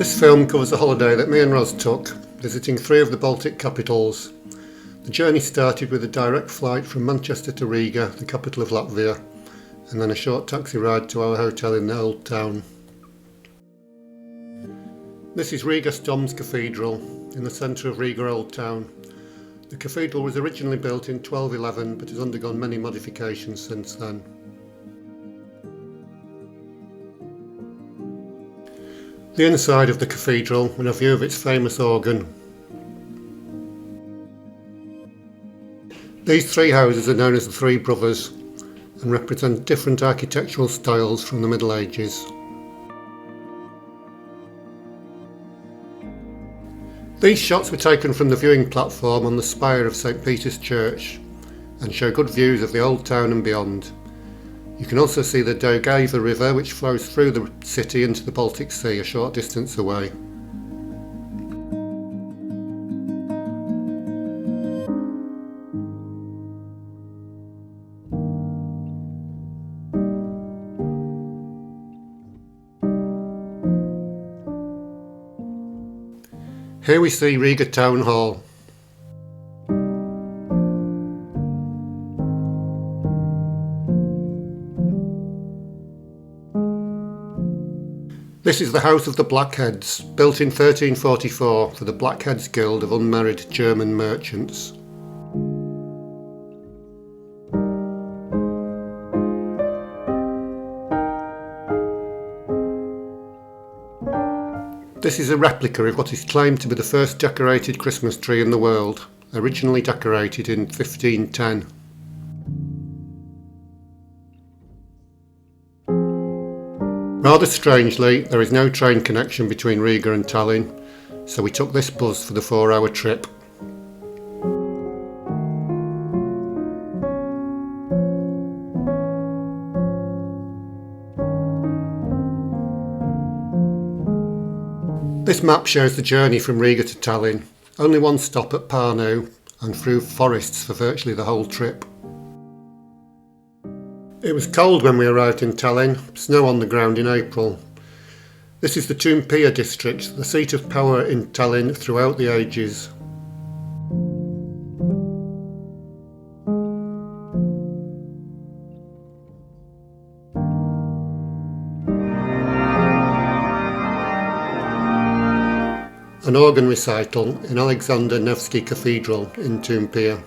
This film covers a holiday that me and Ros took, visiting 3 of the Baltic capitals. The journey started with a direct flight from Manchester to Riga, the capital of Latvia, and then a short taxi ride to our hotel in the old town. This is Riga Stoms Cathedral, in the centre of Riga Old Town. The cathedral was originally built in 1211 but has undergone many modifications since then. The inside of the cathedral and a view of its famous organ. These 3 houses are known as the Three Brothers and represent different architectural styles from the Middle Ages. These shots were taken from the viewing platform on the spire of St Peter's Church and show good views of the old town and beyond. You can also see the Daugava River, which flows through the city into the Baltic Sea a short distance away. Here we see Riga Town Hall. This is the House of the Blackheads, built in 1344 for the Blackheads Guild of unmarried German merchants. This is a replica of what is claimed to be the first decorated Christmas tree in the world, originally decorated in 1510. Rather strangely, there is no train connection between Riga and Tallinn, so we took this bus for the 4-hour trip. This map shows the journey from Riga to Tallinn, only one stop at Pärnu and through forests for virtually the whole trip. It was cold when we arrived in Tallinn, snow on the ground in April. This is the Toompea district, the seat of power in Tallinn throughout the ages. An organ recital in Alexander Nevsky Cathedral in Toompea.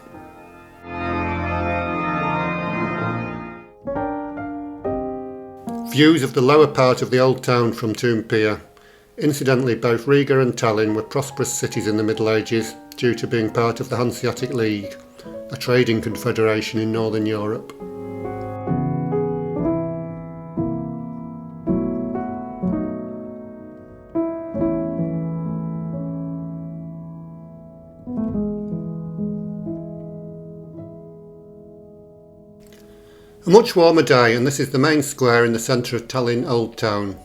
Views of the lower part of the old town from Toompea. Incidentally, both Riga and Tallinn were prosperous cities in the Middle Ages due to being part of the Hanseatic League, a trading confederation in Northern Europe. A much warmer day, and this is the main square in the centre of Tallinn Old Town.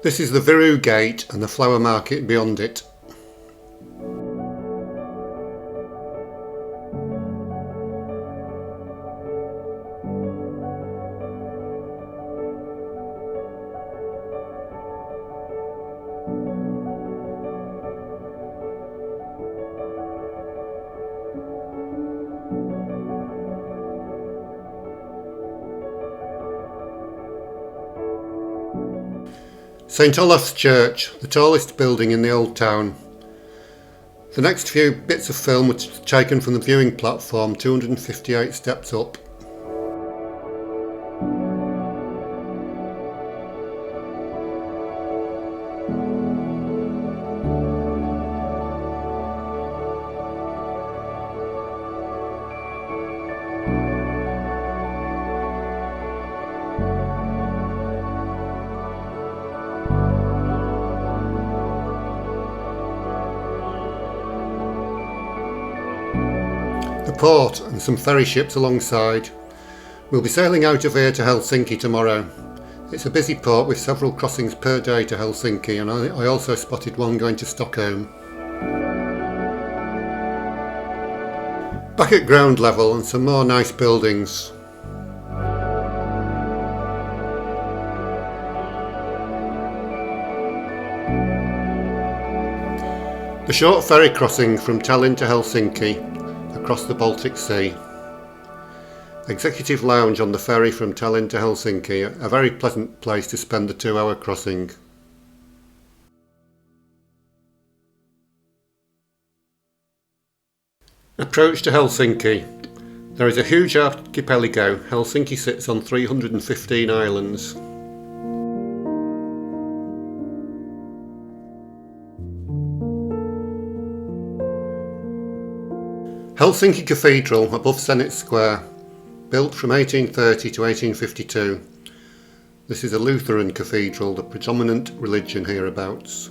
This is the Viru Gate and the flower market beyond it. St Olaf's Church, the tallest building in the old town. The next few bits of film were taken from the viewing platform 258 steps up. The port and some ferry ships alongside. We'll be sailing out of here to Helsinki tomorrow. It's a busy port with several crossings per day to Helsinki, and I also spotted one going to Stockholm. Back at ground level and some more nice buildings. The short ferry crossing from Tallinn to Helsinki across the Baltic Sea. Executive lounge on the ferry from Tallinn to Helsinki, a very pleasant place to spend the 2-hour crossing. Approach to Helsinki. There is a huge archipelago. Helsinki sits on 315 islands. Helsinki Cathedral above Senate Square, built from 1830 to 1852. This is a Lutheran cathedral, the predominant religion hereabouts.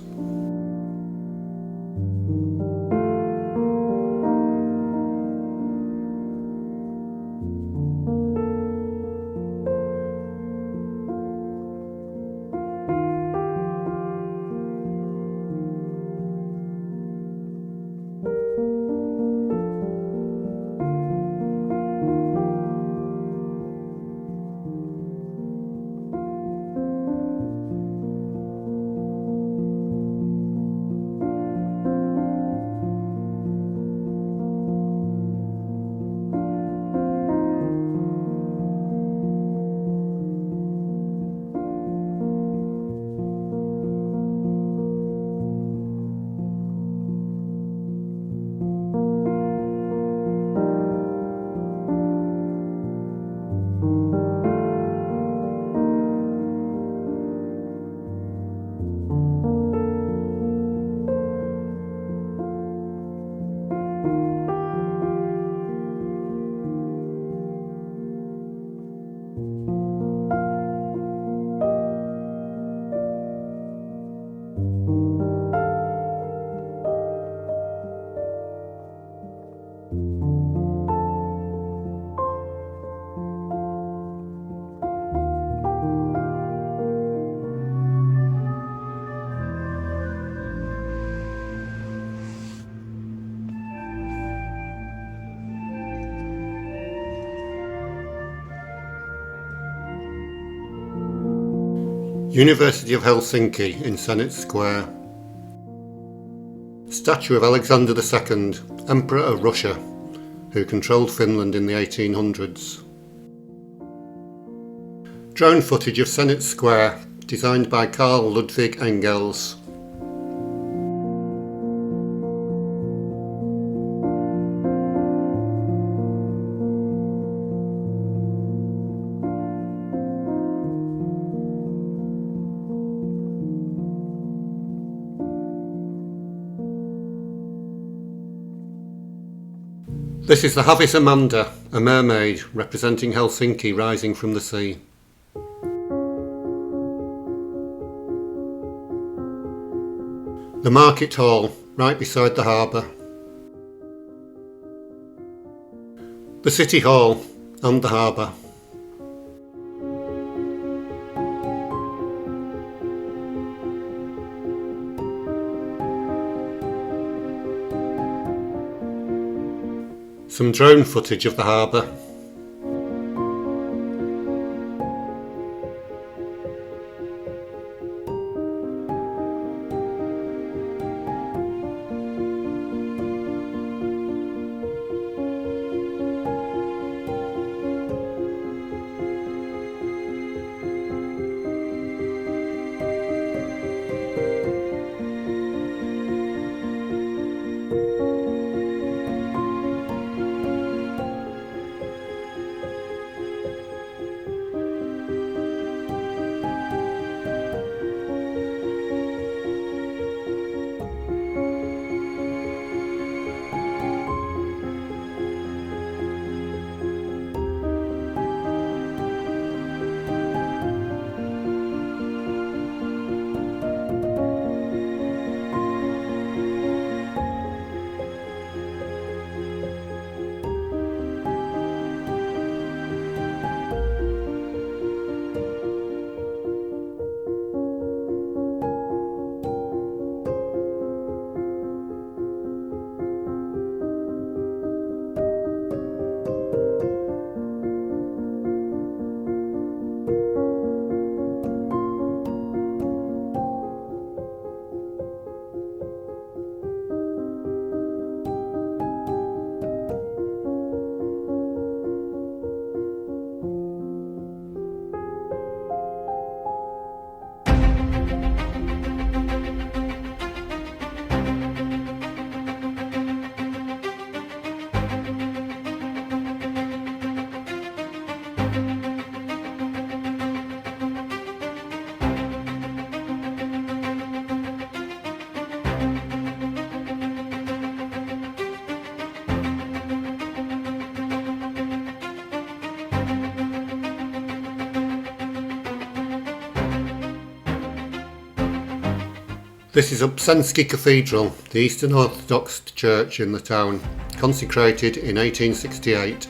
University of Helsinki in Senate Square. Statue of Alexander II, Emperor of Russia, who controlled Finland in the 1800s. Drone footage of Senate Square, designed by Carl Ludwig Engels. This is the Havis Amanda, a mermaid representing Helsinki rising from the sea. The market hall, right beside the harbour. The city hall and the harbour. Some drone footage of the harbour. This is Helsinki Cathedral, the Eastern Orthodox church in the town, consecrated in 1868.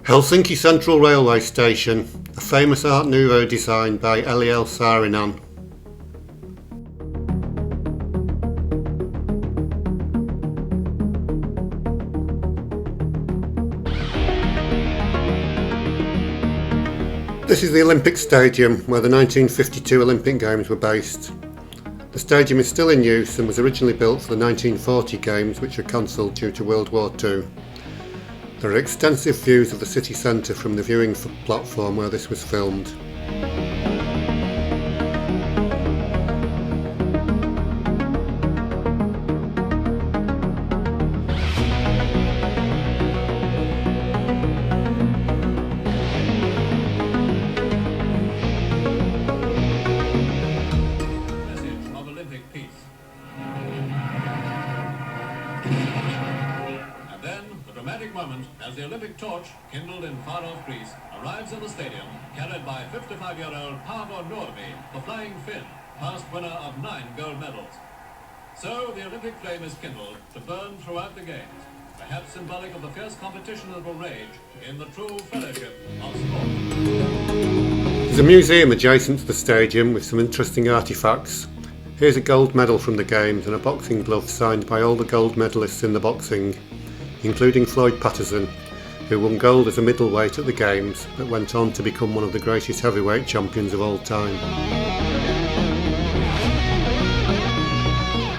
Helsinki Central Railway Station, a famous Art Nouveau design by L. Saarinen. This is the Olympic Stadium where the 1952 Olympic Games were based. The stadium is still in use and was originally built for the 1940 Games, which were cancelled due to World War II. There are extensive views of the city centre from the viewing platform where this was filmed. Message of Olympic peace. And then the dramatic moment as the Olympic torch, kindled in far-off Greece, arrives in the stadium, carried by 55-year-old Art Nouveau, the flying Finn, past winner of 9 gold medals. So the Olympic flame is kindled to burn throughout the Games, perhaps symbolic of the fierce competition that will rage in the true fellowship of sport. There's a museum adjacent to the stadium with some interesting artefacts. Here's a gold medal from the Games and a boxing glove signed by all the gold medalists in the boxing, including Floyd Patterson, who won gold as a middleweight at the Games but went on to become one of the greatest heavyweight champions of all time.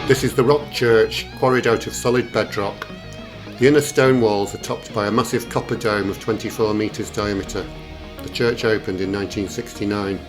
This is the rock church, quarried out of solid bedrock. The inner stone walls are topped by a massive copper dome of 24 metres diameter. The church opened in 1969.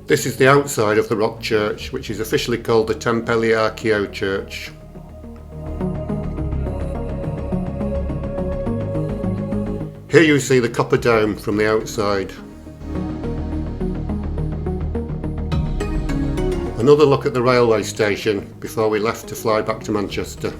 This is the outside of the rock church, which is officially called the Toompea Hill Church. Here you see the copper dome from the outside. Another look at the railway station before we left to fly back to Manchester.